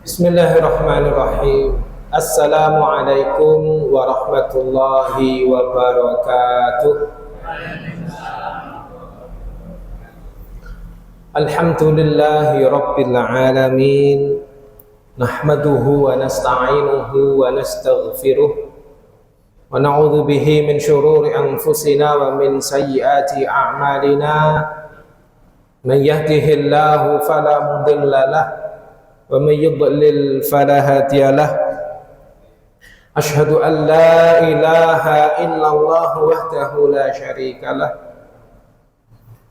Bismillahirrahmanirrahim. Assalamualaikum warahmatullahi wabarakatuh. Alhamdulillahi rabbil alamin. Nahmaduhu wa nasta'inuhu wa nastaghfiruh. Wa na'udzu bihi min syururi anfusina wa min sayyiati a'malina. Man yahdihillahu fala mudilla lahu ومن يضلل فلا هادي له أشهد أن لا إله إلا الله وحده لا شريك له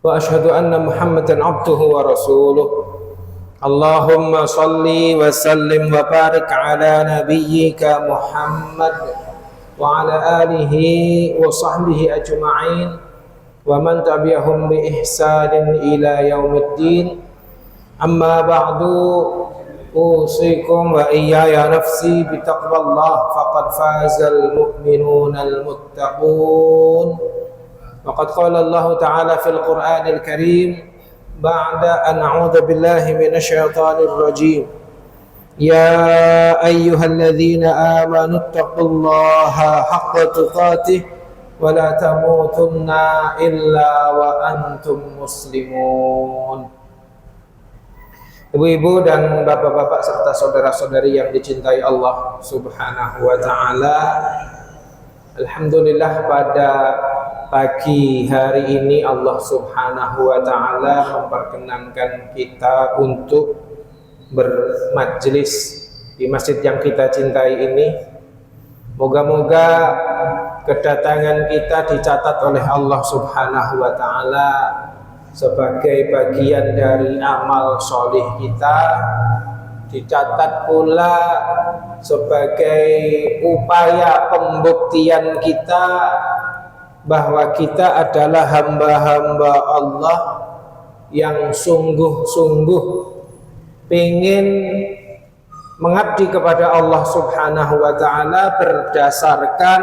وأشهد أن محمدا عبده ورسوله اللهم صل وسلم وبارك على نبيك محمد وعلى آله وصحبه أجمعين ومن تبعهم بإحسان إلى يوم الدين أما بعد أوصيكم وإياي نفسي بتقوى الله فقد فاز المؤمنون المتقون وقد قال الله تعالى في القرآن الكريم بعد أن أعوذ بالله من الشيطان الرجيم يا أيها الذين آمنوا اتقوا الله حق تقاته ولا تموتن إلا وأنتم مسلمون. Ibu-ibu dan bapak-bapak serta saudara-saudari yang dicintai Allah Subhanahu wa ta'ala, alhamdulillah pada pagi hari ini Allah Subhanahu wa ta'ala memperkenankan kita untuk bermajlis di masjid yang kita cintai ini. Moga-moga kedatangan kita dicatat oleh Allah Subhanahu wa ta'ala sebagai bagian dari amal solih kita, dicatat pula sebagai upaya pembuktian kita bahwa kita adalah hamba-hamba Allah yang sungguh-sungguh ingin mengabdi kepada Allah Subhanahu wa ta'ala berdasarkan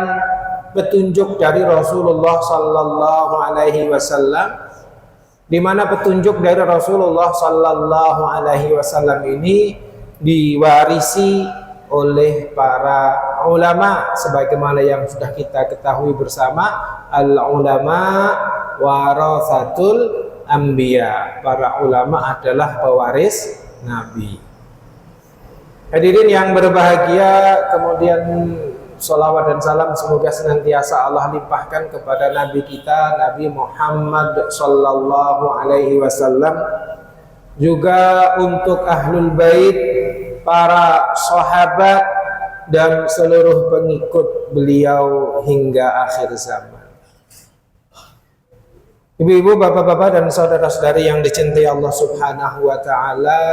petunjuk dari Rasulullah sallallahu alaihi wasallam, di mana petunjuk dari Rasulullah sallallahu alaihi wasallam ini diwarisi oleh para ulama sebagaimana yang sudah kita ketahui bersama, al ulama warasatul anbiya, para ulama adalah pewaris nabi. Hadirin yang berbahagia, kemudian sholawat dan salam semoga senantiasa Allah limpahkan kepada Nabi kita Nabi Muhammad sallallahu alaihi wasallam, juga untuk ahlul bait, para sahabat dan seluruh pengikut beliau hingga akhir zaman. Ibu-ibu, bapak-bapak dan saudara-saudari yang dicintai Allah Subhanahu wa ta'ala,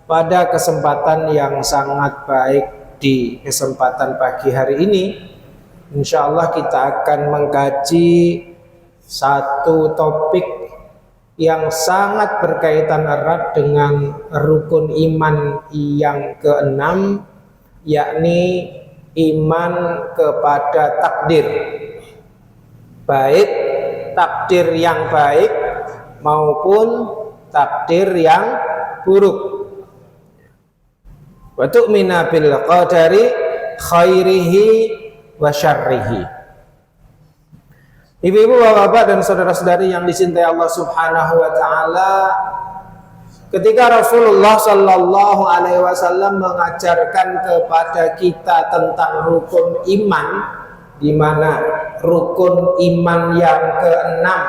pada kesempatan yang sangat baik, di kesempatan pagi hari ini, insya Allah kita akan mengkaji satu topik yang sangat berkaitan erat dengan rukun iman yang keenam, yakni iman kepada takdir, baik takdir yang baik maupun takdir yang buruk. Wa tu'mina bil qadari khairihi wa syarrihi. Ibu-ibu, bapak-bapak dan saudara-saudari yang dicintai Allah Subhanahu wa ta'ala, ketika Rasulullah sallallahu alaihi wasallam mengajarkan kepada kita tentang rukun iman, di mana rukun iman yang keenam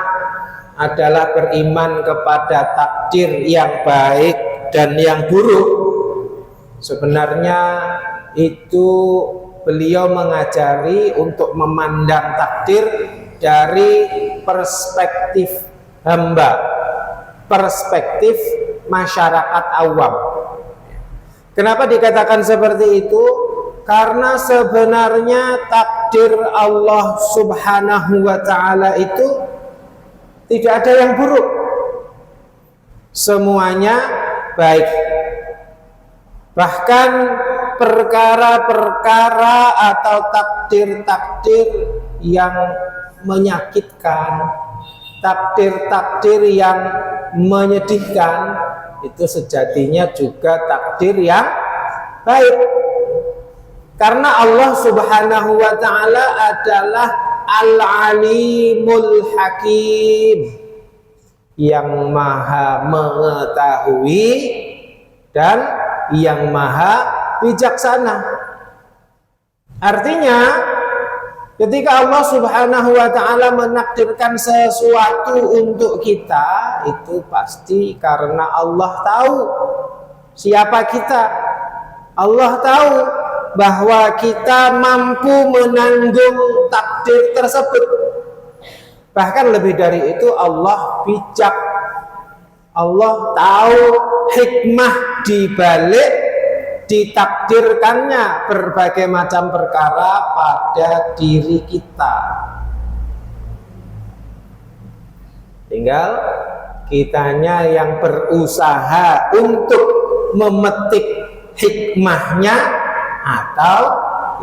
adalah beriman kepada takdir yang baik dan yang buruk, sebenarnya itu beliau mengajari untuk memandang takdir dari perspektif hamba, perspektif masyarakat awam. Kenapa dikatakan seperti itu? Karena sebenarnya takdir Allah Subhanahu wa ta'ala itu tidak ada yang buruk, semuanya baik. Bahkan perkara-perkara atau takdir-takdir yang menyakitkan, takdir-takdir yang menyedihkan, itu sejatinya juga takdir yang baik. Karena Allah Subhanahu wa ta'ala adalah Al-Alimul Hakim, yang maha mengetahui dan yang maha bijaksana. Artinya ketika Allah Subhanahu wa ta'ala menakdirkan sesuatu untuk kita, itu pasti karena Allah tahu siapa kita. Allah tahu bahwa kita mampu menanggung takdir tersebut. Bahkan lebih dari itu, Allah bijak. Allah tahu hikmah di balik ditakdirkannya berbagai macam perkara pada diri kita. Tinggal kitanya yang berusaha untuk memetik hikmahnya atau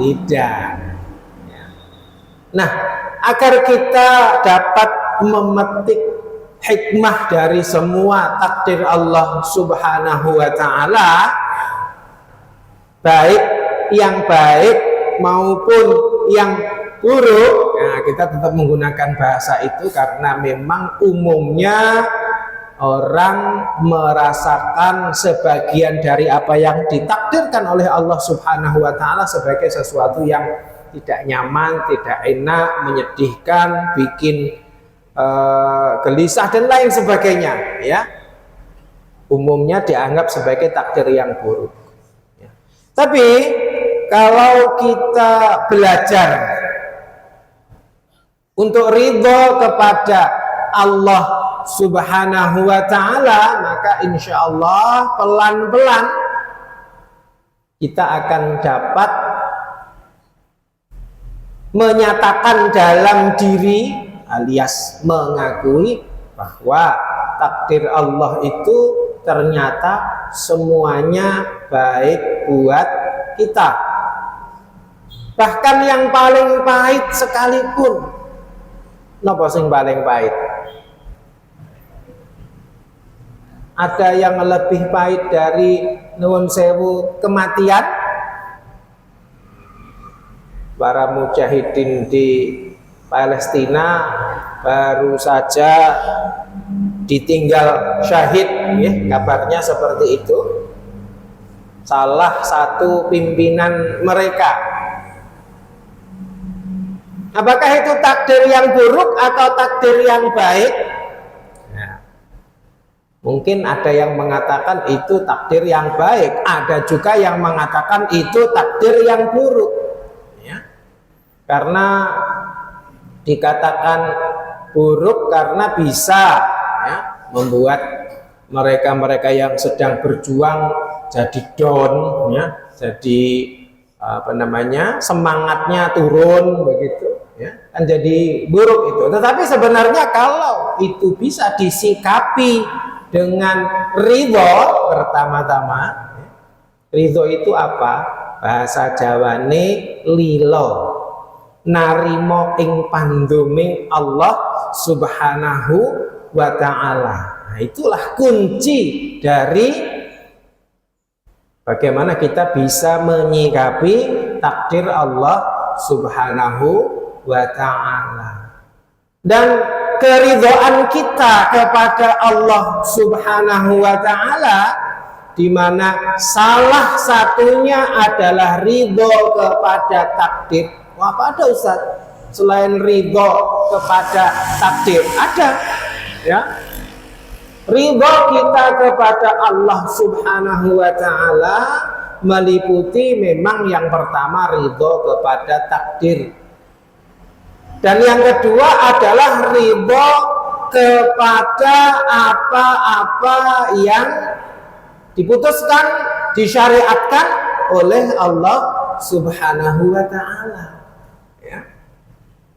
tidak. Nah, agar kita dapat memetik hikmah dari semua takdir Allah Subhanahu wa ta'ala, baik yang baik maupun yang buruk, nah kita tetap menggunakan bahasa itu karena memang umumnya orang merasakan sebagian dari apa yang ditakdirkan oleh Allah Subhanahu wa ta'ala sebagai sesuatu yang tidak nyaman, tidak enak, menyedihkan, bikin gelisah dan lain sebagainya, ya. Umumnya dianggap sebagai takdir yang buruk, ya. Tapi kalau kita belajar untuk ridho kepada Allah Subhanahu wa ta'ala, maka insya Allah pelan-pelan kita akan dapat menyatakan dalam diri alias mengakui bahwa takdir Allah itu ternyata semuanya baik buat kita. Bahkan yang paling pahit sekalipun. Napa sing paling pahit? Ada yang lebih pahit dari nuwun sewu kematian? Para mujahidin di Palestina baru saja ditinggal syahid, ya, kabarnya seperti itu. Salah satu pimpinan mereka. Apakah itu takdir yang buruk atau takdir yang baik? Mungkin ada yang mengatakan itu takdir yang baik, ada juga yang mengatakan itu takdir yang buruk, ya. Karena dikatakan buruk karena bisa, ya, membuat mereka-mereka yang sedang berjuang jadi down, ya, jadi semangatnya turun begitu, ya, kan jadi buruk itu. Tetapi sebenarnya kalau itu bisa disikapi dengan ridho, pertama-tama ridho itu apa? Bahasa Jawane lilo, narimo ing panduming Allah Subhanahu wa ta'ala. Nah, itulah kunci dari bagaimana kita bisa menyikapi takdir Allah Subhanahu wa ta'ala. Dan keridhaan kita kepada Allah Subhanahu wa ta'ala, di mana salah satunya adalah ridho kepada takdir. Wah, apa ada Ustaz selain ridho kepada takdir? Ada, ya. Ridho kita kepada Allah Subhanahu wa ta'ala meliputi memang yang pertama ridho kepada takdir. Dan yang kedua adalah ridho kepada apa-apa yang diputuskan, disyariatkan oleh Allah Subhanahu wa ta'ala, ya.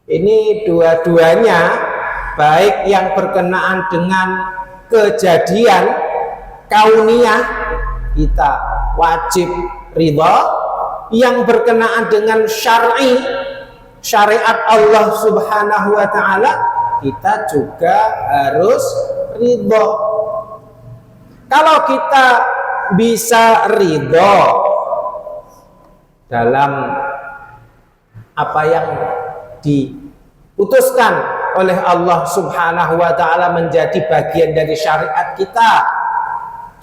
Ini dua-duanya, baik yang berkenaan dengan kejadian kauniyah kita wajib ridho, yang berkenaan dengan syariat Allah Subhanahu wa ta'ala kita juga harus ridho. Kalau kita bisa ridho dalam apa yang diputuskan oleh Allah Subhanahu wa ta'ala menjadi bagian dari syariat kita.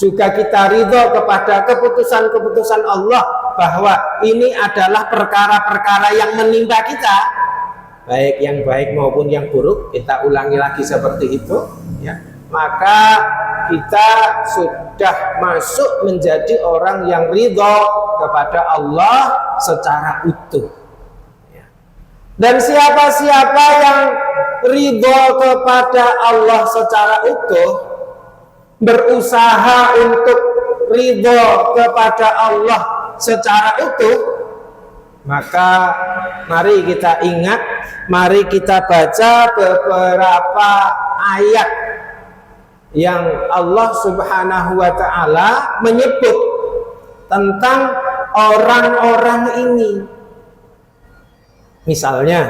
Juga kita ridho kepada keputusan-keputusan Allah bahwa ini adalah perkara-perkara yang menimpa kita, baik yang baik maupun yang buruk. Kita ulangi lagi seperti itu ya. Maka kita sudah masuk menjadi orang yang ridho kepada Allah secara utuh. Dan siapa-siapa yang ridho kepada Allah secara utuh, berusaha untuk ridho kepada Allah secara utuh, maka mari kita ingat, mari kita baca beberapa ayat yang Allah Subhanahu wa ta'ala menyebut tentang orang-orang ini. Misalnya,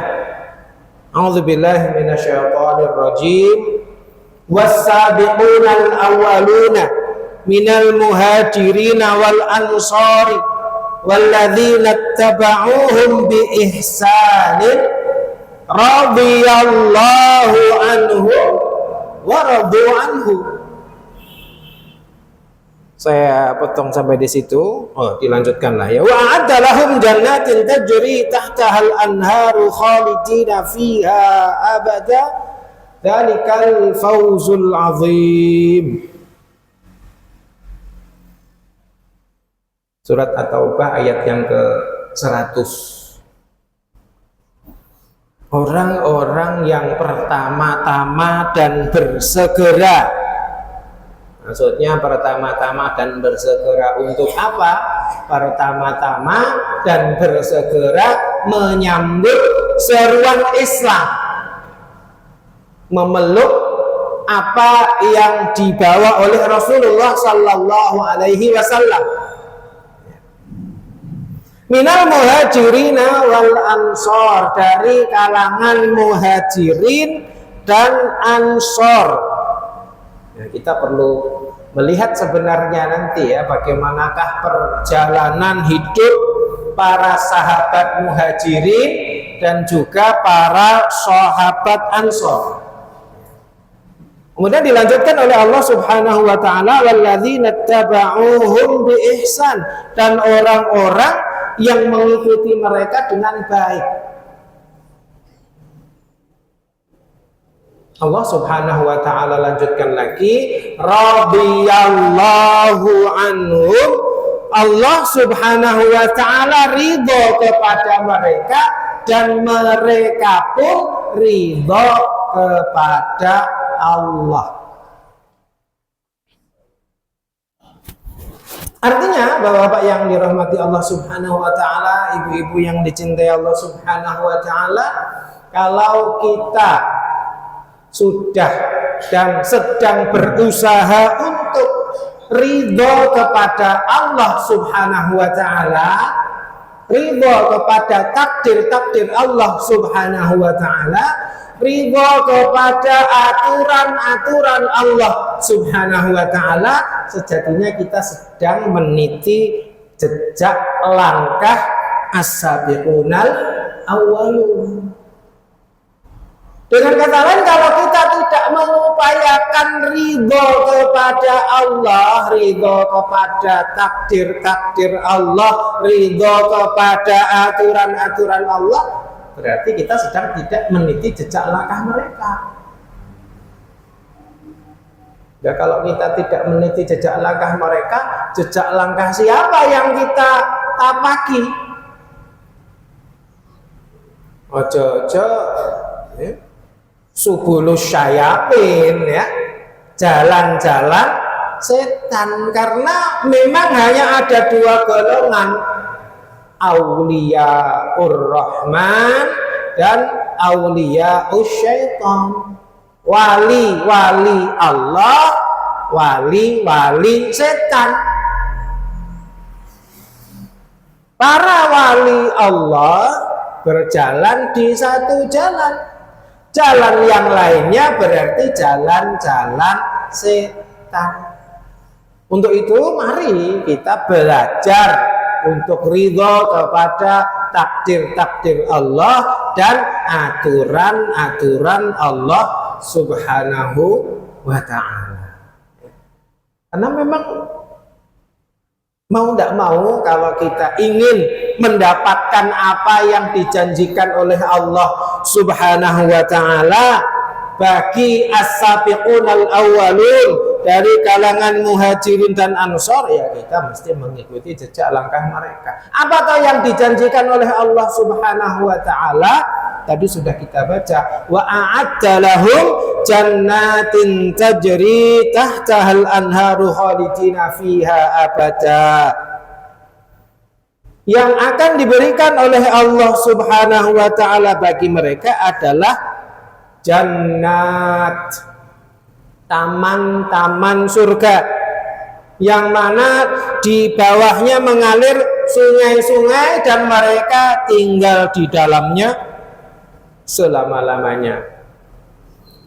a'udzubillahi minasyaitonir rajim, was-sabiqunal awwaluna minal muhajirina wal ansari walladzina ittaba'uuhum bi ihsanin radhiyallahu anhum wa radu anhu. Saya potong sampai di situ. Oh, dilanjutkan lah ya. Wa a'adda lahum jannatin tajri tahtahal anharu khalidina fiha abada. Dzalikal fawzul azim. Surat At-Taubah ayat yang ke-100. Orang-orang yang pertama-tama dan bersegera. Maksudnya pertama-tama dan bersegera untuk apa? Pertama-tama dan bersegera menyambut seruan Islam, memeluk apa yang dibawa oleh Rasulullah Sallallahu Alaihi Wasallam. Minal muhajirina wal ansor, dari kalangan muhajirin dan ansor. Ya, kita perlu melihat sebenarnya nanti ya, bagaimanakah perjalanan hidup para sahabat muhajirin dan juga para sahabat ansor. Kemudian dilanjutkan oleh Allah Subhanahu wa ta'ala, walladzina ittaba'uuhum bi ihsan, dan orang-orang yang mengikuti mereka dengan baik. Allah Subhanahu wa ta'ala lanjutkan lagi, radhiyallahu anhum, Allah Subhanahu wa ta'ala ridho kepada mereka dan mereka pun ridho kepada Allah. Artinya, Bapak-bapak yang dirahmati Allah Subhanahu wa ta'ala, ibu-ibu yang dicintai Allah Subhanahu wa ta'ala, kalau kita sudah dan sedang berusaha untuk ridho kepada Allah Subhanahu wa ta'ala, ridho kepada takdir-takdir Allah Subhanahu wa ta'ala, ridho kepada aturan-aturan Allah Subhanahu wa ta'ala, sejatinya kita sedang meniti jejak langkah as-sabiqunal awwalun. Dengan kata lain, kalau kita tidak mengupayakan ridho kepada Allah, ridho kepada takdir-takdir Allah, ridho kepada aturan-aturan Allah, berarti kita sedang tidak meniti jejak langkah mereka. Ya, kalau kita tidak meniti jejak langkah mereka, jejak langkah siapa yang kita tapaki? Ojo-ojo ya, subulus syayapin ya, jalan-jalan setan. Karena memang hanya ada dua golongan, auliyaur rahman dan auliyaus syaitan. Wali-wali Allah, wali-wali setan. Para wali Allah berjalan di satu jalan, jalan yang lainnya berarti jalan-jalan setan. Untuk itu mari kita belajar untuk ridho kepada takdir-takdir Allah dan aturan-aturan Allah Subhanahu wa ta'ala. Karena memang mau tidak mau, kalau kita ingin mendapatkan apa yang dijanjikan oleh Allah Subhanahu wa ta'ala bagi as-sabiqun al-awwalun dari kalangan muhajirin dan ansor, ya kita mesti mengikuti jejak langkah mereka. Apakah yang dijanjikan oleh Allah Subhanahu wa ta'ala? Tadi sudah kita baca, wa a'adda lahum jannatin tajri tahtahal anharu khalidina fiha abada. Yang akan diberikan oleh Allah Subhanahu wa ta'ala bagi mereka adalah jannat, taman-taman surga, yang mana di bawahnya mengalir sungai-sungai dan mereka tinggal di dalamnya selama-lamanya.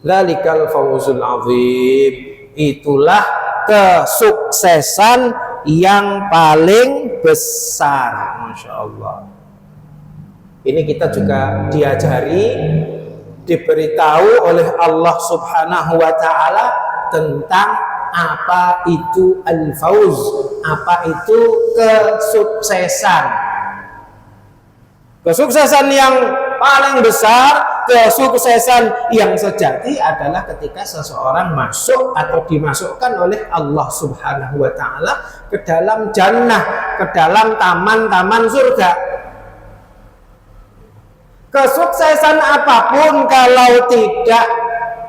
Dzalikal fawzul azim, itulah kesuksesan yang paling besar. Masya Allah. Ini kita juga diajari, diberitahu oleh Allah Subhanahu wa ta'ala tentang apa itu al-fawz, apa itu kesuksesan. Kesuksesan yang paling besar, kesuksesan yang sejati adalah ketika seseorang masuk atau dimasukkan oleh Allah Subhanahu wa ta'ala ke dalam jannah, ke dalam taman-taman surga. Kesuksesan apapun kalau tidak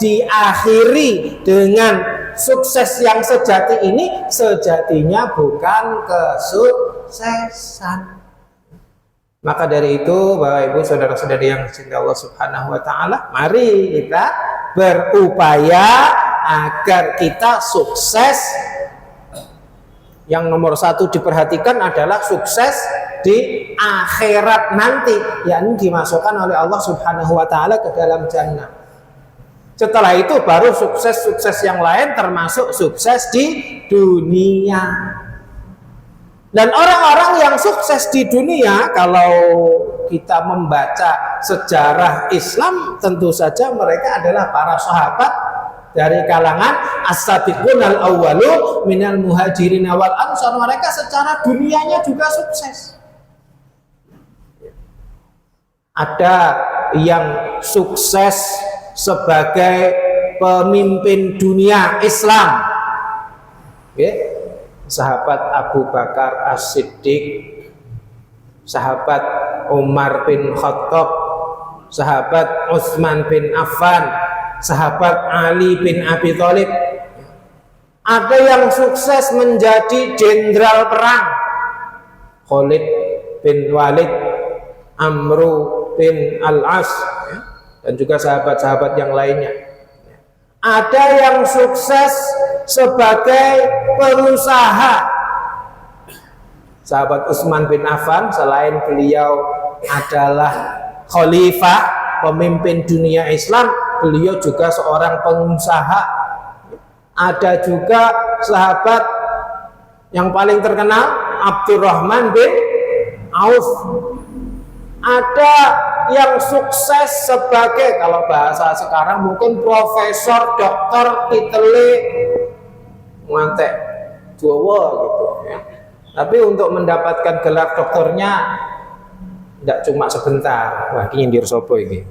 diakhiri dengan sukses yang sejati ini, sejatinya bukan kesuksesan. Maka dari itu, Bapak Ibu saudara-saudari yang dicintai Allah Subhanahu wa ta'ala, mari kita berupaya agar kita sukses. Yang nomor satu diperhatikan adalah sukses di akhirat nanti, yakni dimasukkan oleh Allah Subhanahu wa ta'ala ke dalam jannah. Setelah itu baru sukses-sukses yang lain, termasuk sukses di dunia. Dan orang-orang yang sukses di dunia, kalau kita membaca sejarah Islam, tentu saja mereka adalah para sahabat dari kalangan as-sabiqun al-awwalun minal muhajirin wal ansar. Mereka secara dunianya juga sukses. Ada yang sukses sebagai pemimpin dunia Islam, sahabat Abu Bakar As-Siddiq, sahabat Umar bin Khattab, sahabat Utsman bin Affan, sahabat Ali bin Abi Thalib. Ada yang sukses menjadi jenderal perang, Khalid bin Walid, Amru bin Al-As, dan juga sahabat-sahabat yang lainnya. Ada yang sukses sebagai pengusaha, sahabat Utsman bin Affan, selain beliau adalah khalifah, pemimpin dunia Islam, beliau juga seorang pengusaha. Ada juga sahabat yang paling terkenal, Abdurrahman bin Auf. Ada yang sukses sebagai, kalau bahasa sekarang mungkin profesor, doktor, titele ngantek Jawa gitu ya. Tapi untuk mendapatkan gelar doktornya tidak cuma sebentar. Wah, ini nyindir sopo ini.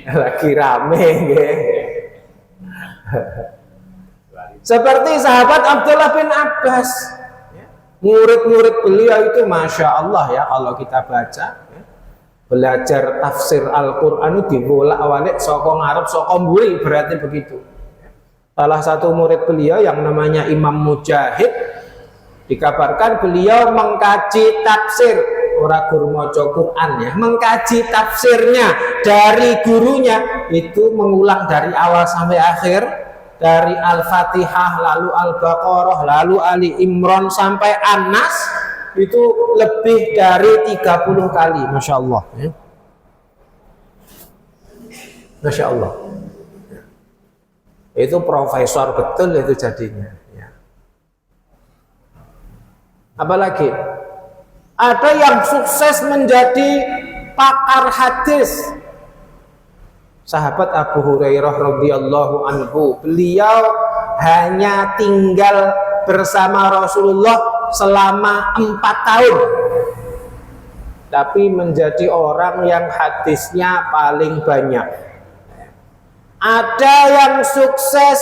Lagi rame gitu. Seperti sahabat Abdullah bin Abbas, murid-murid beliau itu Masya Allah ya, kalau kita baca belajar tafsir Al-Quran itu dibolak-balik soko ngarep soko mburi, berarti begitu. Salah satu murid beliau yang namanya Imam Mujahid, dikabarkan beliau mengkaji tafsir, ora guru maca Quran ya, mengkaji tafsirnya dari gurunya itu mengulang dari awal sampai akhir, dari Al-Fatihah, lalu Al-Baqarah, lalu Ali Imran sampai An-Nas, itu lebih dari 30 kali. Masya Allah ya. Masya Allah, itu profesor betul itu jadinya ya. Apalagi Ada yang sukses menjadi pakar hadis. Sahabat Abu Hurairah radhiyallahu anhu, beliau hanya tinggal bersama Rasulullah selama 4 tahun, tapi menjadi orang yang hadisnya paling banyak. Ada yang sukses,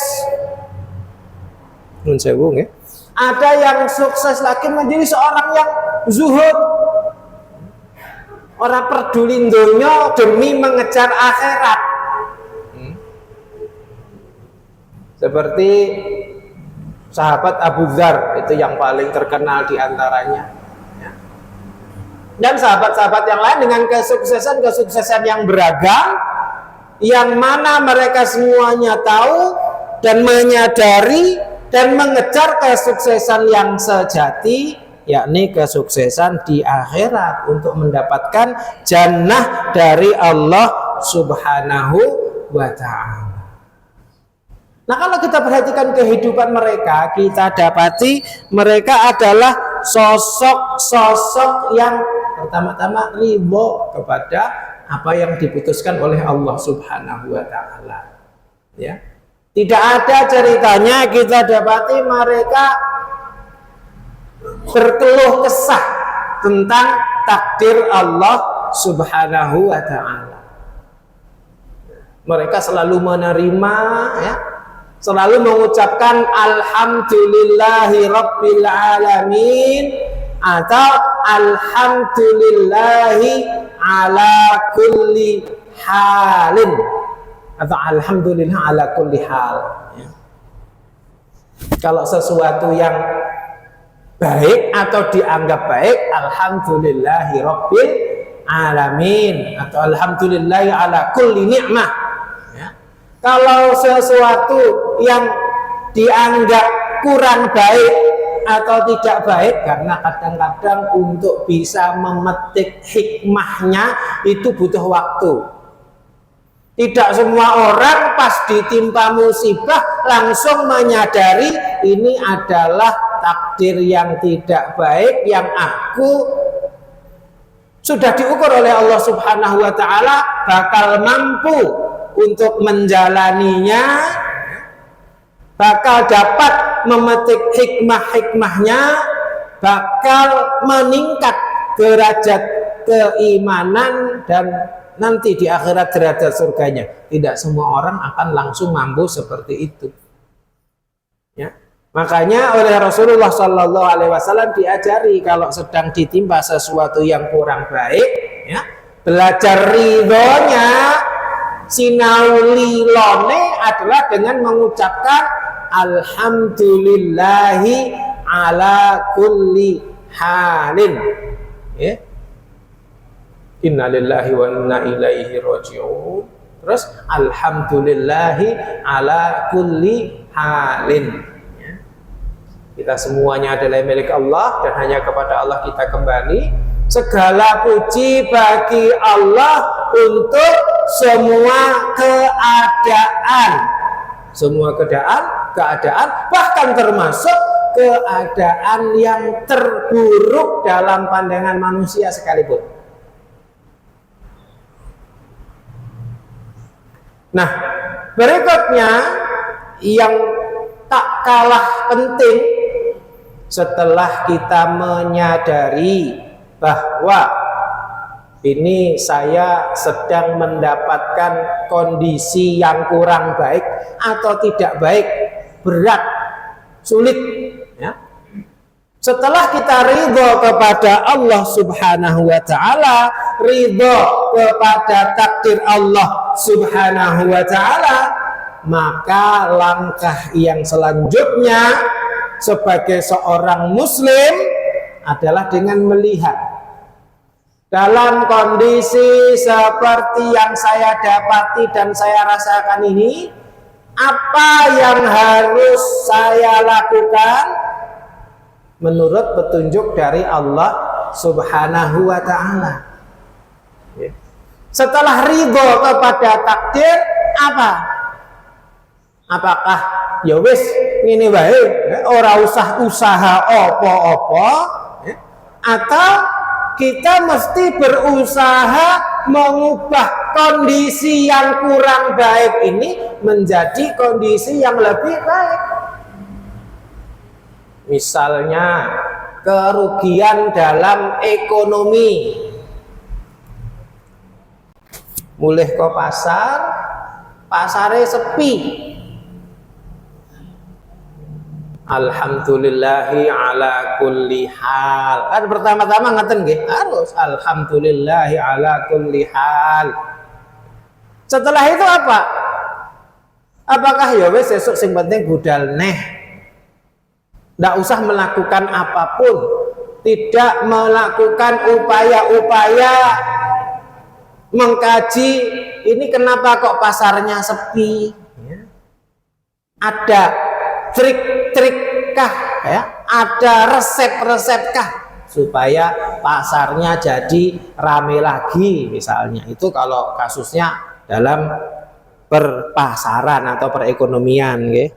ada yang sukses lagi menjadi seorang yang zuhud, orang peduli dunia demi mengejar akhirat. Seperti sahabat Abu Dzar, itu yang paling terkenal di antaranya. Dan sahabat-sahabat yang lain dengan kesuksesan yang beragam, yang mana mereka semuanya tahu dan menyadari dan mengejar kesuksesan yang sejati, yakni kesuksesan di akhirat untuk mendapatkan jannah dari Allah Subhanahu wa ta'ala. Nah, kalau kita perhatikan kehidupan mereka, kita dapati mereka adalah sosok-sosok yang pertama-tama ridho kepada apa yang diputuskan oleh Allah Subhanahu wa ta'ala. Ya. Tidak ada ceritanya kita dapati mereka berkeluh kesah tentang takdir Allah Subhanahu wa ta'ala. Mereka selalu menerima, ya, selalu mengucapkan alhamdulillahi rabbil alamin atau alhamdulillahi ala kulli halin atau alhamdulillah ala kulli hal, ya. Kalau sesuatu yang baik atau dianggap baik, alhamdulillahi rabbil alamin atau alhamdulillahi ala kulli ni'mah, ya. Kalau sesuatu yang dianggap kurang baik atau tidak baik, karena kadang-kadang untuk bisa memetik hikmahnya itu butuh waktu. Tidak semua orang pas ditimpa musibah langsung menyadari ini adalah takdir yang tidak baik yang aku sudah diukur oleh Allah Subhanahu wa ta'ala bakal mampu untuk menjalaninya, bakal dapat memetik hikmah-hikmahnya, bakal meningkat derajat keimanan dan nanti di akhirat derajat surganya. Tidak semua orang akan langsung mampu seperti itu, ya. Makanya oleh Rasulullah Shallallahu Alaihi Wasallam diajari kalau sedang ditimpa sesuatu yang kurang baik, ya, belajar ridhonya, sinaulilone adalah dengan mengucapkan alhamdulillahi ala kulli halin, ya. Innalillahi wa inna ilaihi raji'un. Terus alhamdulillahi ala kulli halin, ya. Kita semuanya adalah milik Allah dan hanya kepada Allah kita kembali. Segala puji bagi Allah untuk semua keadaan. Semua keadaan bahkan termasuk keadaan yang terburuk dalam pandangan manusia sekalipun. Nah, berikutnya yang tak kalah penting setelah kita menyadari bahwa ini saya sedang mendapatkan kondisi yang kurang baik atau tidak baik, berat, sulit, ya. Setelah kita ridho kepada Allah Subhanahu wa ta'ala, ridho kepada takdir Allah Subhanahu wa ta'ala, maka langkah yang selanjutnya sebagai seorang muslim adalah dengan melihat dalam kondisi seperti yang saya dapati dan saya rasakan ini, apa yang harus saya lakukan menurut petunjuk dari Allah Subhanahu wa ta'ala. Setelah ridho kepada takdir, apa? Apakah ya wis ngene wae, ora usah usaha apa-apa, atau kita mesti berusaha mengubah kondisi yang kurang baik ini menjadi kondisi yang lebih baik. Misalnya kerugian dalam ekonomi, mulih ke pasar, pasare sepi. Alhamdulillahi ala kulli hal. Kan pertama-tama ngaten nggih, harus alhamdulillahi ala kulli hal. Setelah itu apa? Apakah ya wis sesuk sing penting budal neh. Ndak usah melakukan apapun, tidak melakukan upaya-upaya mengkaji ini kenapa kok pasarnya sepi, ya. Ada trik-trik kah, ya? Ada resep-resep kah supaya pasarnya jadi rame lagi, misalnya. Itu kalau kasusnya dalam perpasaran atau perekonomian, ya.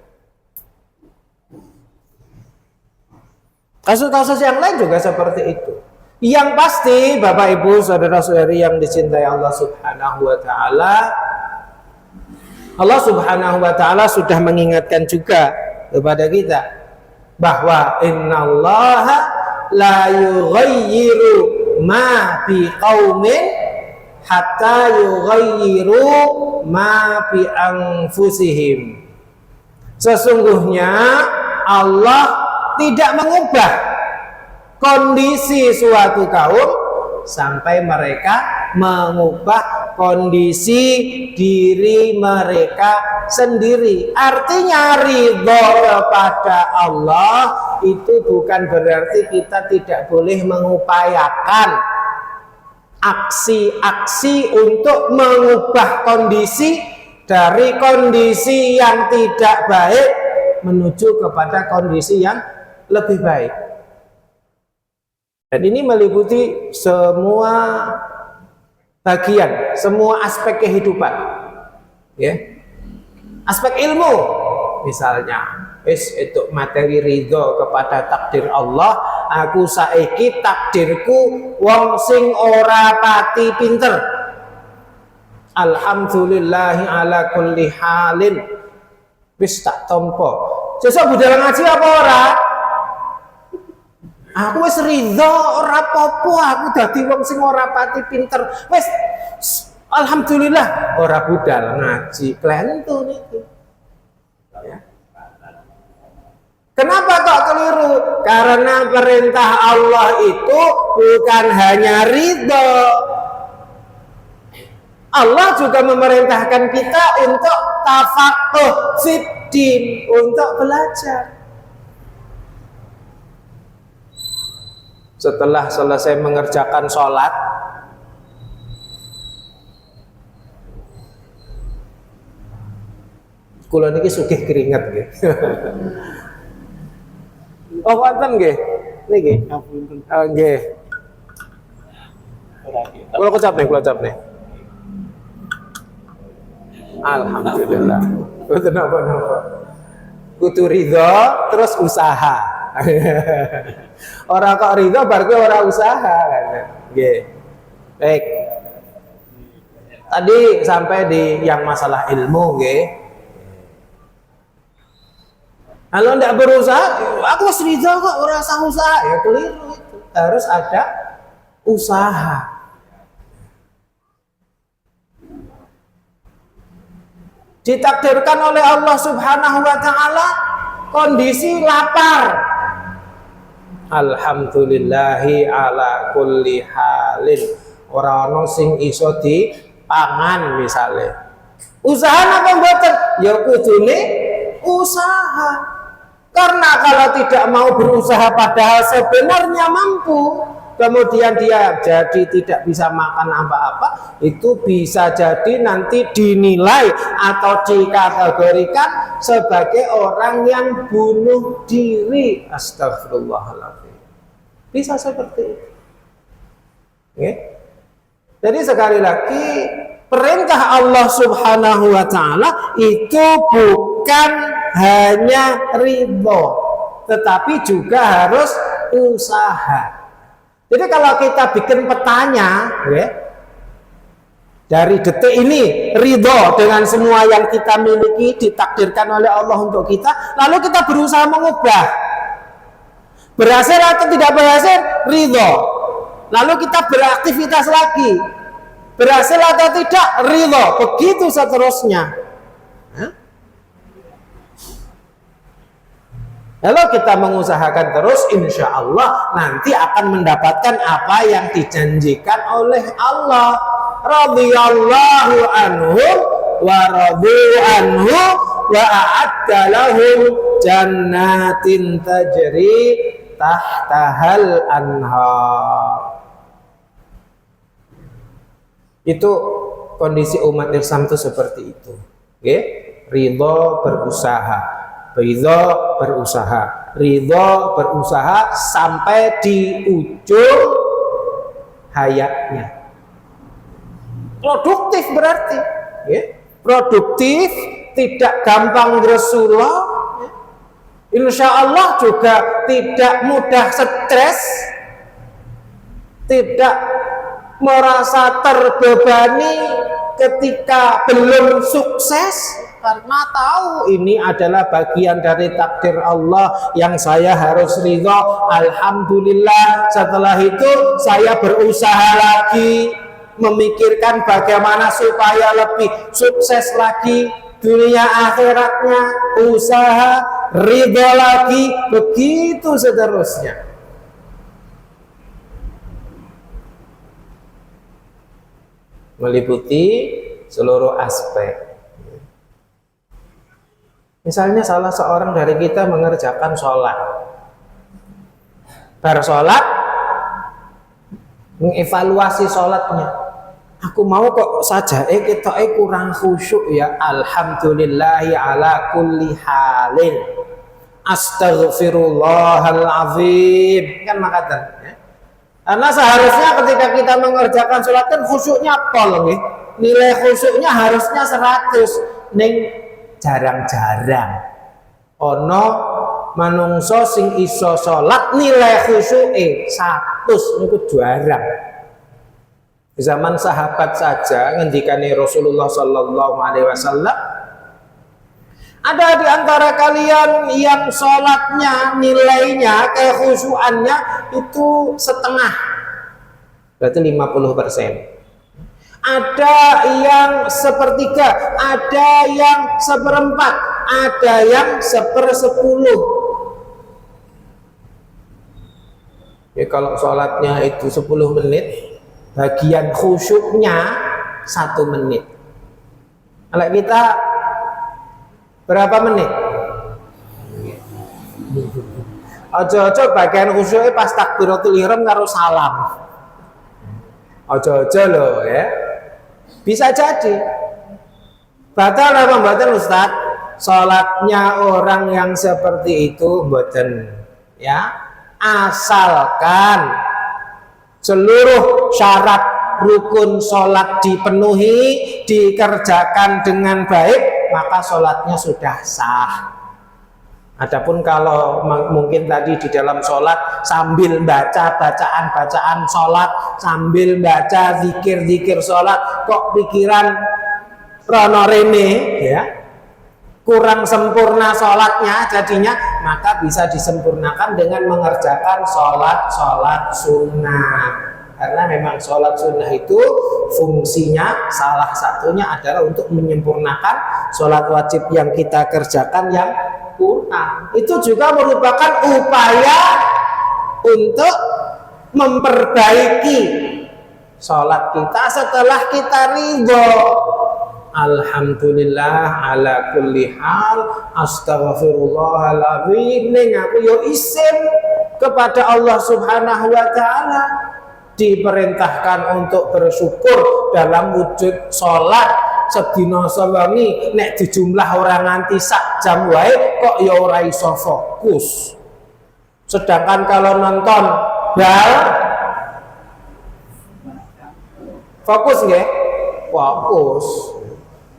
Kasus-kasus yang lain juga seperti itu. Yang pasti Bapak Ibu saudara-saudari yang dicintai Allah Subhanahu wa taala, Allah Subhanahu wa taala sudah mengingatkan juga kepada kita bahwa innallaha la yughayyiru ma bi qaumin hatta yughayyiru ma bi anfusihim. Sesungguhnya Allah tidak mengubah kondisi suatu kaum sampai mereka mengubah kondisi diri mereka sendiri. Artinya ridho kepada Allah itu bukan berarti kita tidak boleh mengupayakan aksi-aksi untuk mengubah kondisi dari kondisi yang tidak baik menuju kepada kondisi yang lebih baik. Dan ini meliputi semua bagian, semua aspek kehidupan, ya. Aspek ilmu, misalnya, itu materi ridho kepada takdir Allah. Aku saiki takdirku wong sing ora pati pinter. Alhamdulillahi ala kulli halin. Wis tak tompo. Sesuk budal ngaji apa ora? Aku wis ridho ora apa-apa, aku dadi wong sing ora pati pinter. Wis alhamdulillah ora budal ngaji klentu niku. Ya. Kenapa kok keliru? Karena perintah Allah itu bukan hanya ridho. Allah juga memerintahkan kita untuk tafaqquh fiddin, untuk belajar. Setelah selesai mengerjakan sholat, kula niki sugih keringet nggih. Oh wonten nggih. Niki. Nggih. Kula kecap nih. Alhamdulillah. Betul napa. Kudu ridho terus usaha. Orang kok ridho berarti orang usaha. Nggih. Baik. Tadi sampai di yang masalah ilmu, nggih. Kalau tidak berusaha, aku harus ridho kok, orang usah usaha, ya keliru itu. Harus ada usaha. Ditakdirkan oleh Allah Subhanahu wa taala kondisi lapar. Alhamdulillahi ala kulli halin. Ora ana sing iso dipangan misale. Usaha napa mboten? Ya kudune usaha. Karena kalau tidak mau berusaha padahal sebenarnya mampu, kemudian dia jadi tidak bisa makan apa-apa, itu bisa jadi nanti dinilai atau dikategorikan sebagai orang yang bunuh diri. Astagfirullahaladzim. Bisa seperti itu. Okay? Jadi sekali lagi perintah Allah Subhanahu wa taala itu bukan hanya ridho, tetapi juga harus usaha. Jadi kalau kita bikin petanya, ya, dari detik ini ridho dengan semua yang kita miliki ditakdirkan oleh Allah untuk kita, lalu kita berusaha mengubah. Berhasil atau tidak berhasil, ridho. Lalu kita beraktivitas lagi. Berhasil atau tidak, ridho. Begitu seterusnya. Lalu kita mengusahakan terus, insya Allah nanti akan mendapatkan apa yang dijanjikan oleh Allah. Radhiyallahu anhum wa radu anhu wa a'adda lahum jannatin tajri tahtahal anhar. Itu kondisi umat Islam itu seperti itu. Okay? Ridho berusaha, ridho berusaha, ridho berusaha sampai di ujung hayatnya. Produktif berarti, ya. Produktif, tidak gampang Rasulullah, ya. Insya Allah juga tidak mudah stres, tidak merasa terbebani ketika belum sukses, karena tahu ini adalah bagian dari takdir Allah yang saya harus ridho. Alhamdulillah, setelah itu saya berusaha lagi, memikirkan bagaimana supaya lebih sukses lagi dunia akhiratnya, usaha, ridho lagi, begitu seterusnya. Meliputi seluruh aspek. Misalnya salah seorang dari kita mengerjakan sholat, sholat, mengevaluasi sholatnya. Aku mau kok saja kita kurang khusyuk ya. Alhamdulillahi ala kulli halin. Astaghfirullahalazim. Kan makatan ya. Karena seharusnya ketika kita mengerjakan sholat kan khusyuknya pol nih. Nilai khusyuknya harusnya 100. Ning jarang-jarang ono manungso sing iso sholat nilai khusyuke 100 niku jarang. Di zaman sahabat saja ngendikane Rasulullah sallallahu alaihi wasallam, ada di antara kalian yang sholatnya nilainya kekhusyuannya itu setengah, berarti 50%. Ada yang sepertiga, ada yang seperempat, ada yang 1/10. Ya kalau sholatnya itu 10 menit, bagian khusyuknya 1 menit. Kalau kita berapa menit? Ojo-ojo bagian khusyuknya pas takbiratul ihram karo salam. Ojo-ojo loh ya. Bisa jadi batal apa batal Ustaz? Sholatnya orang yang seperti itu mboten ya, asalkan seluruh syarat rukun sholat dipenuhi, dikerjakan dengan baik, maka sholatnya sudah sah. Adapun kalau mungkin tadi di dalam sholat sambil baca bacaan sholat, sambil baca zikir sholat, kok pikiran rono rene ya, kurang sempurna sholatnya jadinya, maka bisa disempurnakan dengan mengerjakan sholat sunnah. Karena memang sholat sunnah itu fungsinya salah satunya adalah untuk menyempurnakan sholat wajib yang kita kerjakan yang kurang. Itu juga merupakan upaya untuk memperbaiki sholat kita setelah kita ridho. Alhamdulillah ala kulli hal, astaghfirullahaladzim. Ning aku yo isim kepada Allah Subhanahu wa taala, diperintahkan untuk bersyukur dalam wujud sholat. Sedina sewengi nek dijumlah orang nganti sak jam wae kok ya ora iso fokus. Sedangkan kalau nonton bal fokus nggih? Fokus.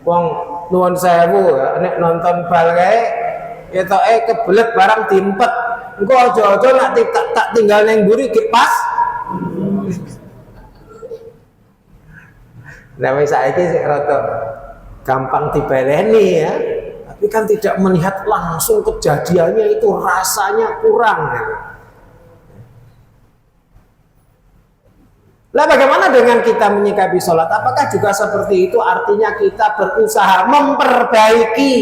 Wong nuwun sewu nek nonton bal kae ketoke kebelet barang diempet. Engko aja-aja nak tak tinggal ning mburi ge pas Nah, saiki sik rada gampang dibaleni ya. Tapi kan tidak melihat langsung kejadiannya itu rasanya kurang. Lah bagaimana dengan kita menyikapi sholat? Apakah juga seperti itu? Artinya kita berusaha memperbaiki.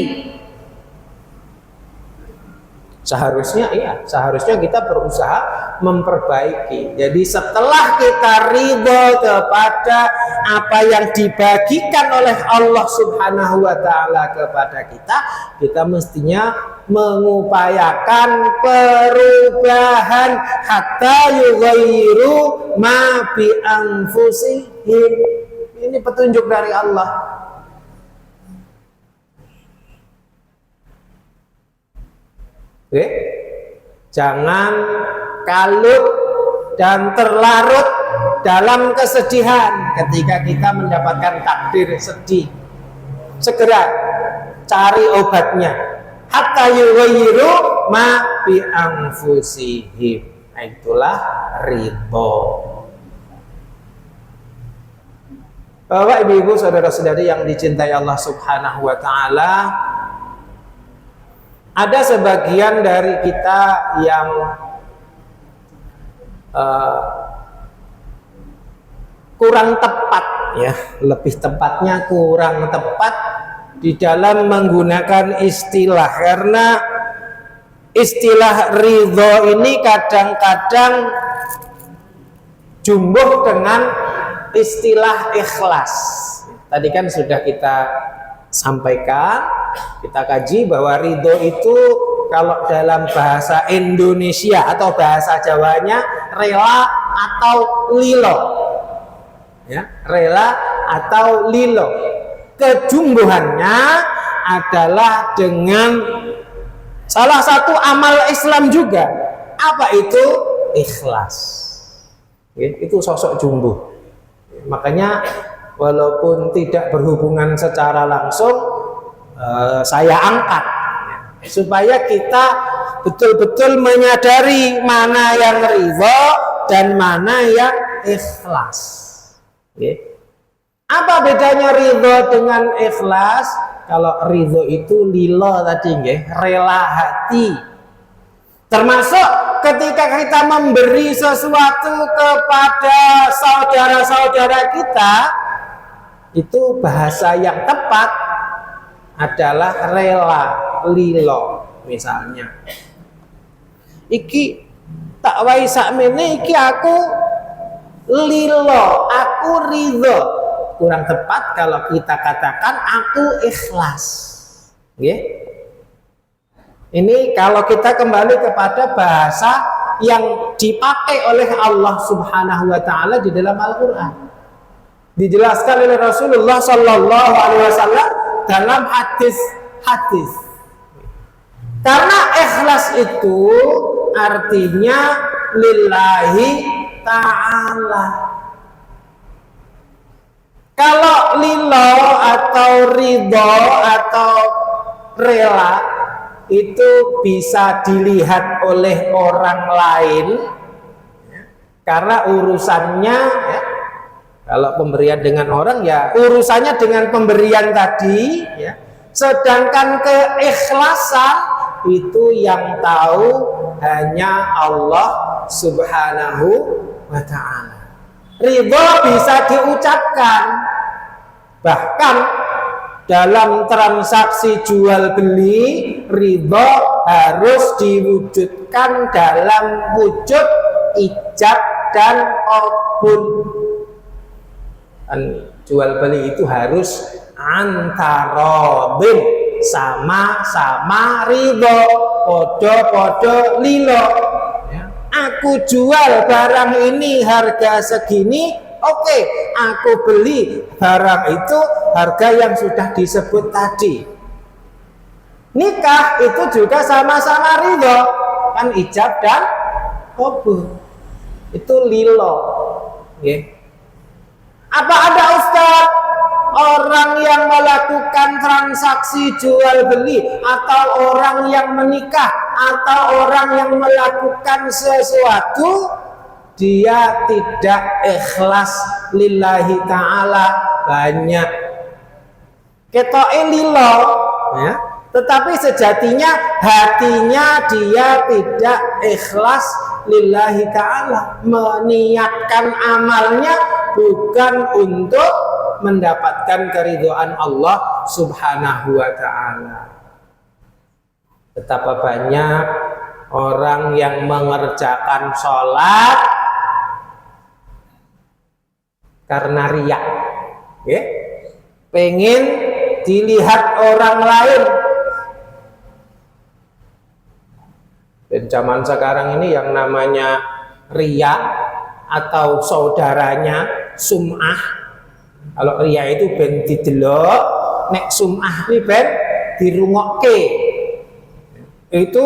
Seharusnya iya, seharusnya kita berusaha memperbaiki. Jadi setelah kita ridho kepada apa yang dibagikan oleh Allah Subhanahu wa taala kepada kita, kita mestinya mengupayakan perubahan hatta yughayyiru ma bi anfusihim. Ini petunjuk dari Allah. Oke? Jangan kalut dan terlarut dalam kesedihan ketika kita mendapatkan takdir sedih. Segera cari obatnya. Hatta yughayyiru ma bi anfusihim. Nah, itulah ridho. Bapak, Ibu, saudara-saudari yang dicintai Allah Subhanahu wa taala, ada sebagian dari kita yang kurang tepat ya, lebih tepatnya kurang tepat di dalam menggunakan istilah, karena istilah ridho ini kadang-kadang jumbuh dengan istilah ikhlas. Tadi kan sudah kita sampaikan, kita kaji bahwa ridho itu kalau dalam bahasa Indonesia atau bahasa Jawanya rela atau lilo, ya, rela atau lilo. Kejumbuhannya adalah dengan salah satu amal Islam juga. Apa itu? Ikhlas. Itu sosok jumbuh. Makanya walaupun tidak berhubungan secara langsung, saya angkat supaya kita betul-betul menyadari mana yang ridho dan mana yang ikhlas. Apa bedanya ridho dengan ikhlas? Kalau ridho itu lilo tadi, rela hati. Termasuk ketika kita memberi sesuatu kepada saudara-saudara kita, itu bahasa yang tepat adalah rela, lilo. Misalnya, iki tak wai sakmene iki aku lilo, aku ridho. Kurang tepat kalau kita katakan aku ikhlas. Ini kalau kita kembali kepada bahasa yang dipakai oleh Allah Subhanahu wa taala di dalam Al-Qur'an. Dijelaskan oleh Rasulullah Sallallahu Alaihi Wasallam dalam hadis-hadis. Karena ikhlas itu artinya lillahi ta'ala. Kalau lilo atau ridho atau rela itu bisa dilihat oleh orang lain, karena urusannya ya, kalau pemberian dengan orang ya urusannya dengan pemberian tadi ya. Sedangkan keikhlasan itu yang tahu hanya Allah Subhanahu wa ta'ala. Ridho bisa diucapkan, bahkan dalam transaksi jual beli ridho harus diwujudkan dalam wujud ijab dan qabul. Jual beli itu harus antarodin, sama-sama ridho, podo-podo lilo. Aku jual barang ini harga segini, oke, aku beli barang itu harga yang sudah disebut tadi. Nikah itu juga sama-sama ridho, kan ijab dan qabul. Itu lilo. Apa ada ustaz orang yang melakukan transaksi jual beli, atau orang yang menikah, atau orang yang melakukan sesuatu dia tidak ikhlas lillahi ta'ala, banyak. Ketoke lilo, ya. Tetapi sejatinya hatinya dia tidak ikhlas lillahi ta'ala, meniatkan amalnya bukan untuk mendapatkan keridhaan Allah subhanahu wa ta'ala. Betapa banyak orang yang mengerjakan sholat karena riya, ya. Pengen dilihat orang lain. Dan zaman sekarang ini yang namanya riya atau saudaranya sum'ah. Kalau riya itu ben didelok, nek sum'ah ini ben dirungokke. Itu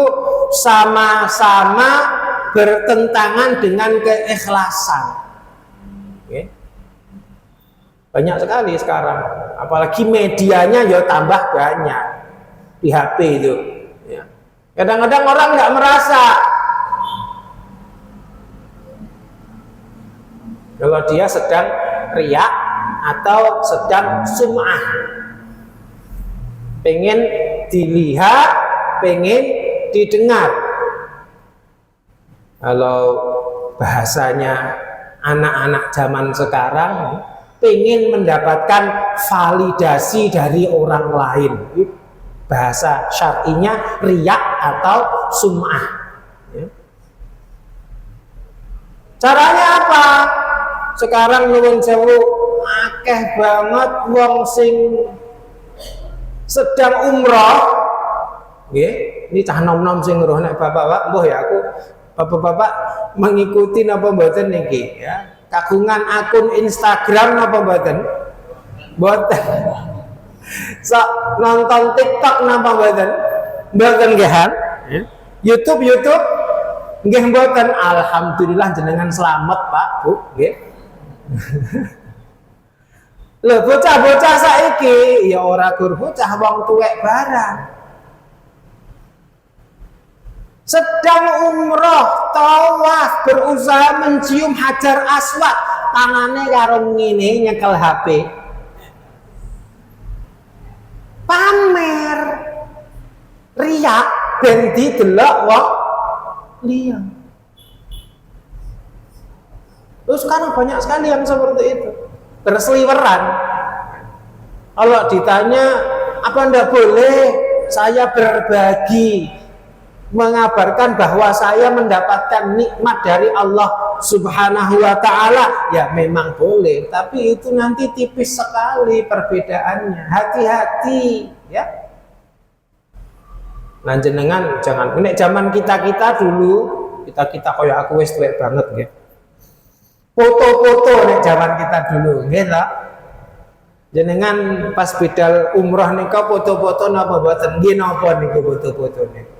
sama-sama bertentangan dengan keikhlasan. Okay. Banyak sekali sekarang, apalagi medianya ya tambah banyak di HP itu. Kadang-kadang orang nggak merasa kalau dia sedang riya atau sedang sum'ah, pengen dilihat, pengen didengar. Kalau bahasanya anak-anak zaman sekarang, pengen mendapatkan validasi dari orang lain. Bahasa syar'inya riya atau sum'ah. Caranya apa? Sekarang nuwun sewu akeh banget wong sing sedang umroh. Nggih, ini cah nom-nom sing ngeruh nek bapak-bapak, mbuh ya aku bapak-bapak mengikuti napa mboten niki ya. Kagungan akun Instagram napa mboten? Mboten. Nonton TikTok napa mboten? Mboten nggih. YouTube nggih mboten. Alhamdulillah jenengan selamat, Pak, Bu, nggih. Lho bocah-bocah saiki ya ora gur bocah wong tuwek barang. Sedang umroh, tawaf, berusaha mencium Hajar Aswad, tangannya karo ngene nyekel HP. Pamer riak ben didelok wong liya. Terus sekarang banyak sekali yang seperti itu, berseliweran. Kalau ditanya apa ndak boleh saya berbagi, mengabarkan bahwa saya mendapatkan nikmat dari Allah subhanahu wa ta'ala, ya memang boleh, tapi itu nanti tipis sekali perbedaannya. Hati-hati ya. Nah jenengan jangan, nek zaman kita dulu, kita koyo aku wis tuwek banget nggih. Foto-foto nek zaman kita dulu nggih ta. Jenengan pas bidal umroh nika foto-foto napa mboten? Nggih napa niku foto-fotone?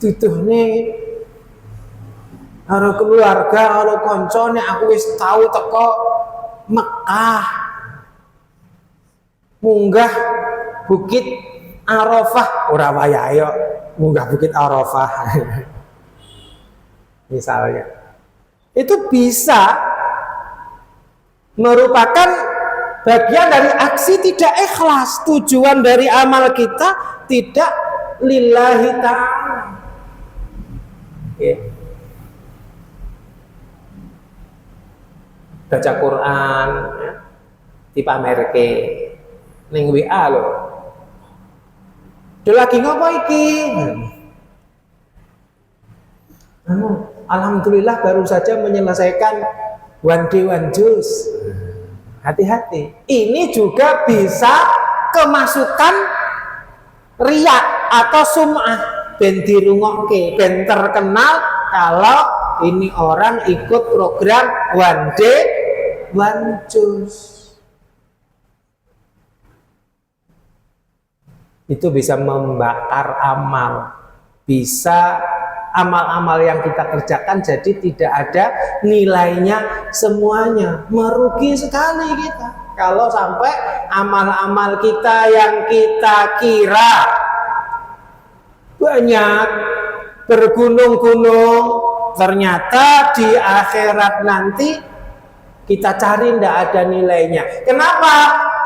Tutuhne karo keluarga, karo kanca nek aku wis tau teko Mekah, munggah Bukit Arafah, ora wayahe munggah Bukit Arafah. Misalnya, itu bisa merupakan bagian dari aksi tidak ikhlas. Tujuan dari amal kita tidak lillahi ta'ala. Baca Quran ya, dipamerke ning WA lho. Udah lagi ngopo iki? Alhamdulillah baru saja menyelesaikan one day one juice. Hati-hati. Ini juga bisa kemasukan riya atau sum'ah, ben dirungokke, ben terkenal kalau ini orang ikut program one day one juice. Itu bisa membakar amal, bisa amal-amal yang kita kerjakan jadi tidak ada nilainya semuanya. Merugi sekali kita kalau sampai amal-amal kita yang kita kira banyak bergunung-gunung, ternyata di akhirat nanti Kita cari tidak ada nilainya. Kenapa?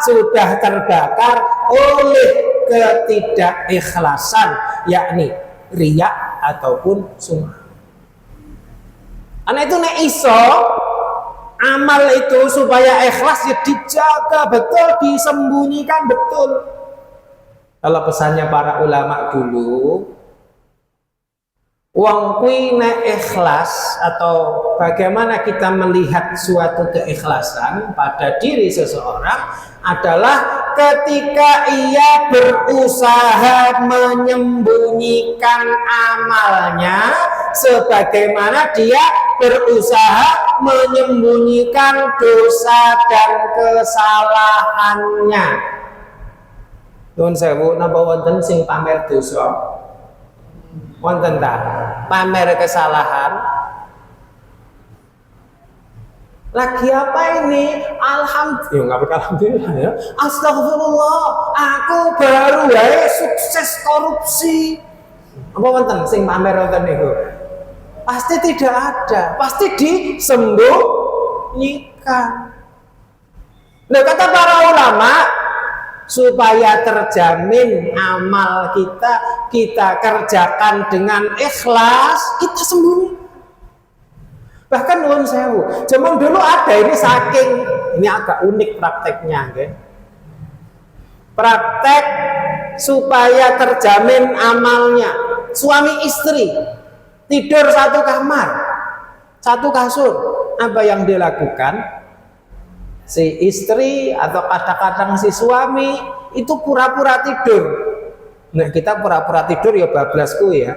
Sudah terbakar oleh ketidakikhlasan, yakni riya ataupun sum'ah. Karena itu nek iso amal itu supaya ikhlas ya dijaga betul, disembunyikan betul. Kalau pesannya para ulama dulu, wong kuwi nek ikhlas, atau bagaimana kita melihat suatu keikhlasan pada diri seseorang adalah ketika ia berusaha menyembunyikan amalnya sebagaimana dia berusaha menyembunyikan dosa dan kesalahannya. Nuwun sewu, napa wonten sing pamer dosa? Wonten ta? Pamer kesalahan? Lagi apa ini? Alhamdulillah ya. Astagfirullah, aku baru ya sukses korupsi. Apa wonten sing pamer wonten niku? Pasti tidak ada, pasti disembunyikan. Nah, kata para ulama, supaya terjamin amal kita kerjakan dengan ikhlas, kita sembunyi. Bahkan nuwun sewu, zaman dulu ada ini saking ini agak unik prakteknya, okay? Praktek supaya terjamin amalnya. Suami istri tidur satu kamar, satu kasur. Apa yang dilakukan? Si istri atau kadang-kadang si suami itu pura-pura tidur. Nah, kita pura-pura tidur ya bablasku ya.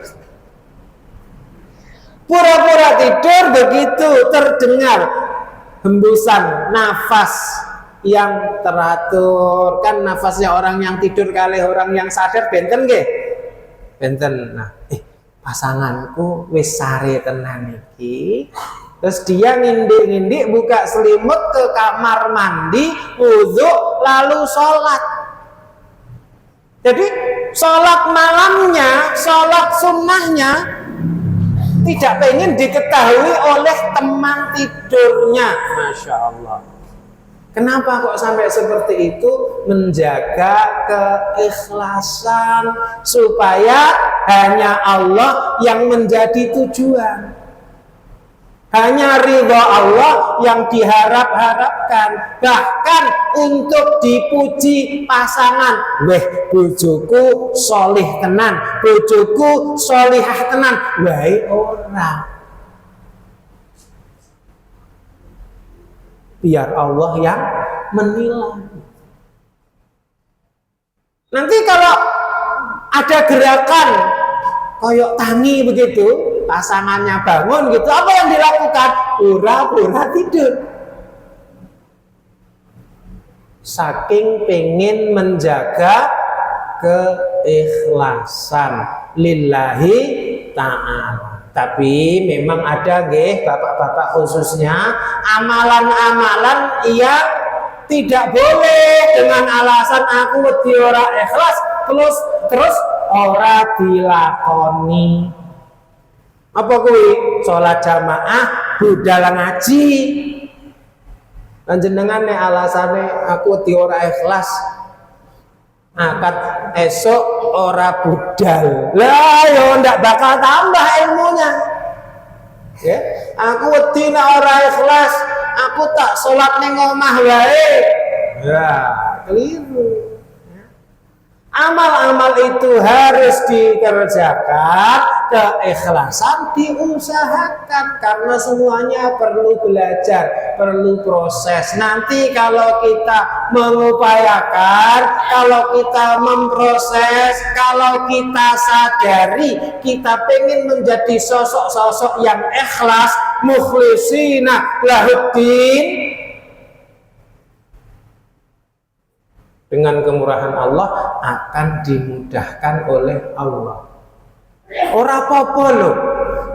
Pura-pura tidur, begitu terdengar hembusan nafas yang teratur, kan nafasnya orang yang tidur kali orang yang sadar benten nggih? Benten. Nah, pasanganku wis sare tenan iki. Terus dia ngindik-ngindik buka selimut ke kamar mandi, wudu, lalu sholat. Jadi sholat malamnya, sholat sunnahnya tidak pengen diketahui oleh teman tidurnya. Masya Allah. Kenapa kok sampai seperti itu? Menjaga keikhlasan supaya hanya Allah yang menjadi tujuan. Hanya ridha Allah yang diharap-harapkan. Bahkan untuk dipuji pasangan, weh bojoku solih tenan, bojoku solihah tenan, wae ora. Biar Allah yang menilai. Nanti kalau ada gerakan koyok tangi begitu, pasangannya bangun gitu, apa yang dilakukan? Pura-pura tidur. Saking pengen menjaga keikhlasan lillahi ta'ala. Tapi memang ada nggih bapak-bapak khususnya amalan-amalan yang tidak boleh dengan alasan aku wedi ora ikhlas terus ora dilakoni. Apa kuwi? Sholat jamaah, budal ngaji. Lan jenengan nek alasane aku wedi ora ikhlas, akad esok ora budal. Lah yo ndak bakal tambah ilmunya. Ya, aku wedi nek ora ikhlas, aku tak sholat ning omah wae. Ya, keliru. Amal-amal itu harus dikerjakan, keikhlasan diusahakan, karena semuanya perlu belajar, perlu proses. Nanti kalau kita mengupayakan, kalau kita memproses, kalau kita sadari kita pengen menjadi sosok-sosok yang ikhlas, mukhlisina lahuddin, dengan kemurahan Allah akan dimudahkan oleh Allah. Ora apa-apa loh,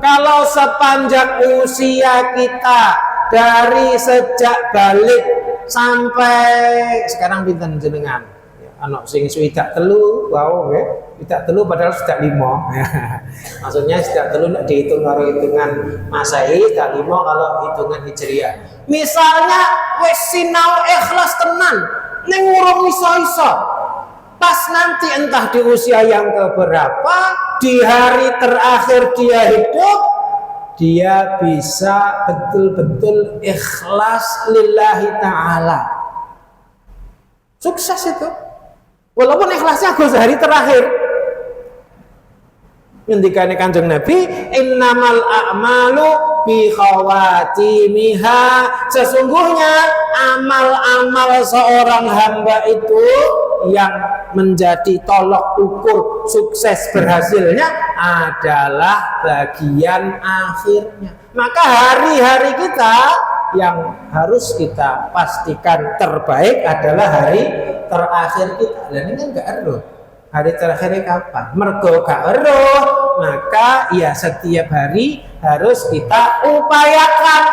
kalau sepanjang usia kita dari sejak balik sampai sekarang pinten jenengan? Anak sing swidak telu, wow, swidak telu padahal sudah 5. Maksudnya sudah telu nak dihitung karo hitungan Masehi, sudah 5 kalau hitungan Hijriah. Misalnya wis sinau ikhlas tenan ning urung iso-iso. Pas nanti entah di usia yang keberapa, di hari terakhir dia hidup, dia bisa betul-betul ikhlas lillahi ta'ala. Sukses itu. Walaupun ikhlasnya Gus hari terakhir. Ngendikane Kanjeng Nabi, innamal a'malu bi khawatimiha. Sesungguhnya amal-amal seorang hamba itu yang menjadi tolok ukur sukses berhasilnya adalah bagian akhirnya. Maka hari-hari kita yang harus kita pastikan terbaik adalah hari terakhir kita. Dan ini kan gak eruh. Hari terakhirnya kapan? Mergo gak eruh, maka ya setiap hari harus kita upayakan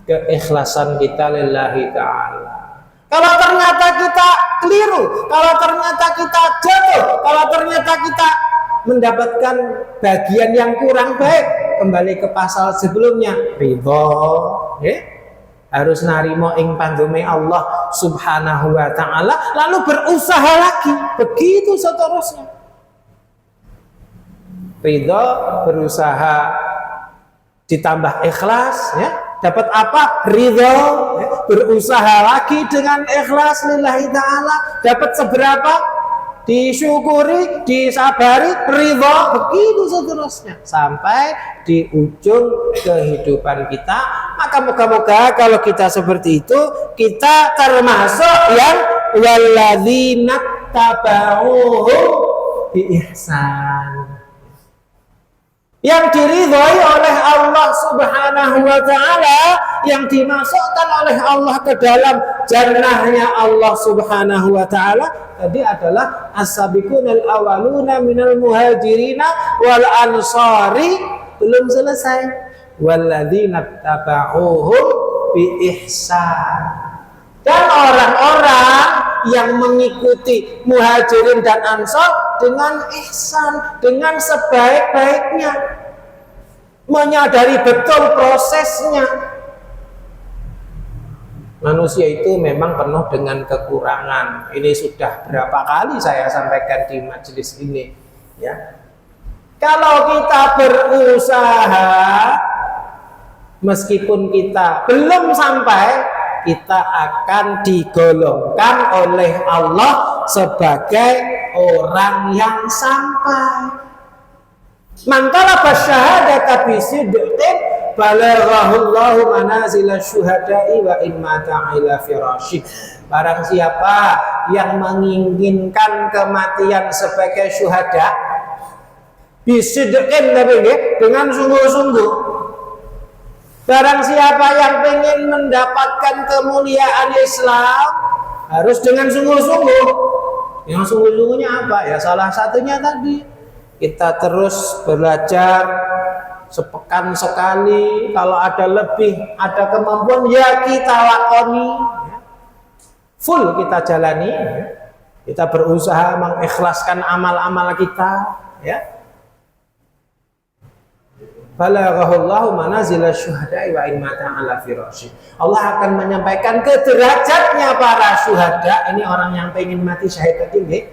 keikhlasan kita lillahi ta'ala. Kalau ternyata kita keliru, kalau ternyata kita jatuh, kalau ternyata kita mendapatkan bagian yang kurang baik, kembali ke pasal sebelumnya, ridho, harus narimo ing pandume Allah subhanahu wa ta'ala, lalu berusaha lagi, begitu seterusnya. Ridho, berusaha, ditambah ikhlas, ya. Dapat apa? Ridho, ya. Berusaha lagi dengan ikhlas lillahi ta'ala, dapat seberapa? Disyukuri, disabari, ridho, begitu seterusnya sampai di ujung kehidupan kita. Maka moga-moga kalau kita seperti itu, kita termasuk yang walladzina tabauhu bi ihsan, yang diridhoi oleh Allah subhanahu wa ta'ala, yang dimasukkan oleh Allah ke dalam jannahnya Allah subhanahu wa ta'ala. Tadi adalah as-sabiqunal awaluna minal muhajirina wal ansari, belum selesai, walladzina tabauhum bi ihsan, dan orang-orang yang mengikuti muhajirin dan ansar dengan ihsan, dengan sebaik-baiknya, menyadari betul prosesnya. Manusia itu memang penuh dengan kekurangan. Ini sudah berapa kali saya sampaikan di majelis ini, ya. Kalau kita berusaha, meskipun kita belum sampai, kita akan digolongkan oleh Allah sebagai orang yang sampai. Man talaba syahadata bi sidqin balaghahullahu manazila syuhada'i wa in mata ila firashih. Barang siapa yang menginginkan kematian sebagai syuhada bi sidqin, dengan sungguh-sungguh. Barang siapa yang ingin mendapatkan kemuliaan Islam harus dengan sungguh-sungguh. Yang sungguh-sungguhnya apa? Ya salah satunya tadi, kita terus belajar sepekan sekali. Kalau ada lebih, ada kemampuan, ya kita lakoni, ya. Full kita jalani, ya. Kita berusaha mengikhlaskan amal-amal kita, ya. Balaghahullahu manazila syuhada'i wa in mata ala firashih. Allah akan menyampaikan ke derajatnya para syuhada, ini orang yang pengen mati syahid tadi,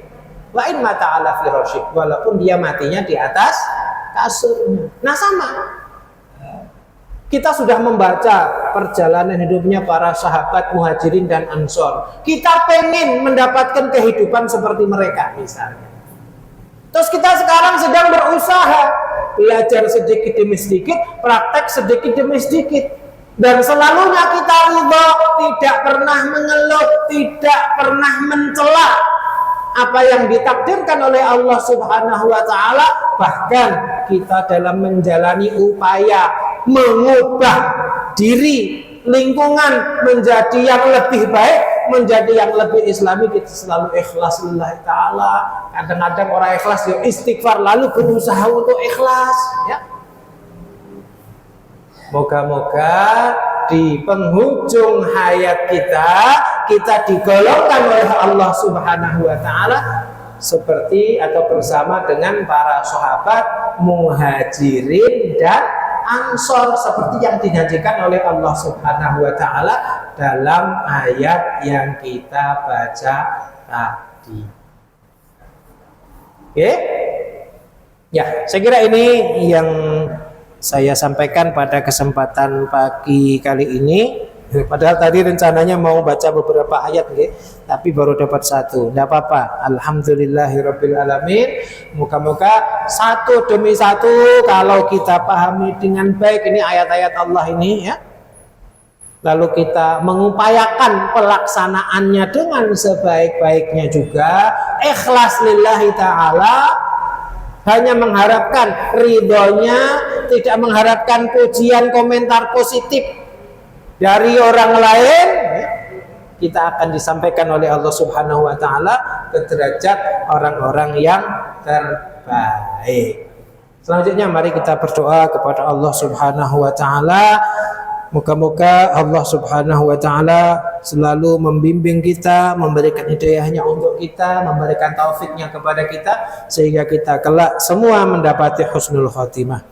wa in mata ala firashih, walaupun dia matinya di atas kasurnya. Nah, sama. Kita sudah membaca perjalanan hidupnya para sahabat muhajirin dan ansor. Kita pengen mendapatkan kehidupan seperti mereka misalnya. Terus kita sekarang sedang berusaha belajar sedikit demi sedikit, praktek sedikit demi sedikit, dan selalunya kita ridha, tidak pernah mengeluh, tidak pernah mencela apa yang ditakdirkan oleh Allah subhanahu wa ta'ala. Bahkan kita dalam menjalani upaya mengubah diri, lingkungan menjadi yang lebih baik, menjadi yang lebih islami, kita selalu ikhlas lillahi ta'ala. Kadang-kadang orang ikhlas ya istighfar, lalu berusaha untuk ikhlas, ya. Moga-moga di penghujung hayat kita digolongkan oleh Allah subhanahu wa ta'ala seperti atau bersama dengan para sahabat muhajirin dan Ansor seperti yang dijanjikan oleh Allah Subhanahu wa taala dalam ayat yang kita baca tadi. Oke? Ya, saya kira ini yang saya sampaikan pada kesempatan pagi kali ini. Padahal tadi rencananya mau baca beberapa ayat, tapi baru dapat satu. Tidak apa-apa. Alhamdulillahirabbil alamin. Moga-moga satu demi satu kalau kita pahami dengan baik ini ayat-ayat Allah ini, ya. Lalu kita mengupayakan pelaksanaannya dengan sebaik-baiknya juga, ikhlas lillahi ta'ala, hanya mengharapkan ridhonya, tidak mengharapkan pujian komentar positif dari orang lain, kita akan disampaikan oleh Allah Subhanahu wa taala ke derajat orang-orang yang terbaik. Selanjutnya mari kita berdoa kepada Allah Subhanahu wa taala. Moga-moga Allah Subhanahu wa taala selalu membimbing kita, memberikan hidayahnya untuk kita, memberikan taufiknya kepada kita sehingga kita kelak semua mendapati husnul khotimah.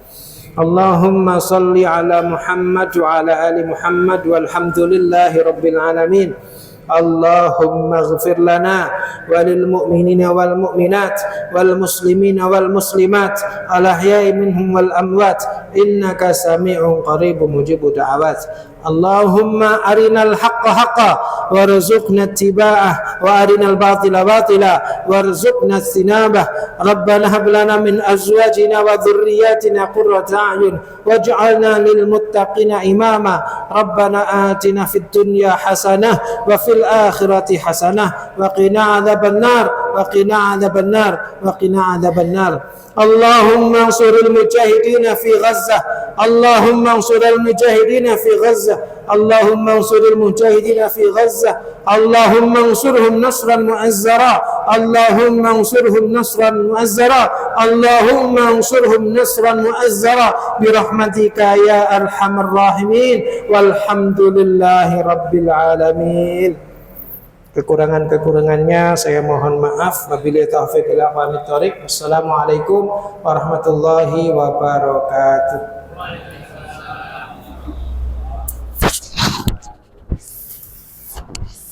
Allahumma salli ala Muhammad wa ala ali Muhammad walhamdulillahi rabbil alamin. Allahumma ighfir lana walil mu'minina wal mu'minat wal muslimina wal muslimat al ahya'i minhum wal amwat innaka sami'un qaribun mujibud da'awat. Allahumma arinal haqqa haqqa warzuqna ittiba'ah wa arinal batila batila warzuqna istinabah. Rabbana hab lana min azwajina wa dhurriyyatina qurrata a'yun waj'alna lil muttaqina imama. Rabbana atina fid dunya hasanah wa fil akhirati hasanah wa qina adzaban nar wa qina adzaban nar wa qina adzaban nar. Allahumma ansuril mujahidina fi Ghazzah. Allahumma ansuril mujahidina fi Ghazzah. Allahumma ansuril mujahidina fi Ghazzah. Allahumma ansurhum nasran mu'azzara. Allahumma ansurhum nasran mu'azzara. Allahumma ansurhum nasran mu'azzara birahmatika ya arhamar rahimin. Walhamdulillahi rabbil alamin. Kekurangan-kekurangannya saya mohon maaf. Wabillahi taufiq wal hidayah. Wassalamualaikum warahmatullahi wabarakatuh.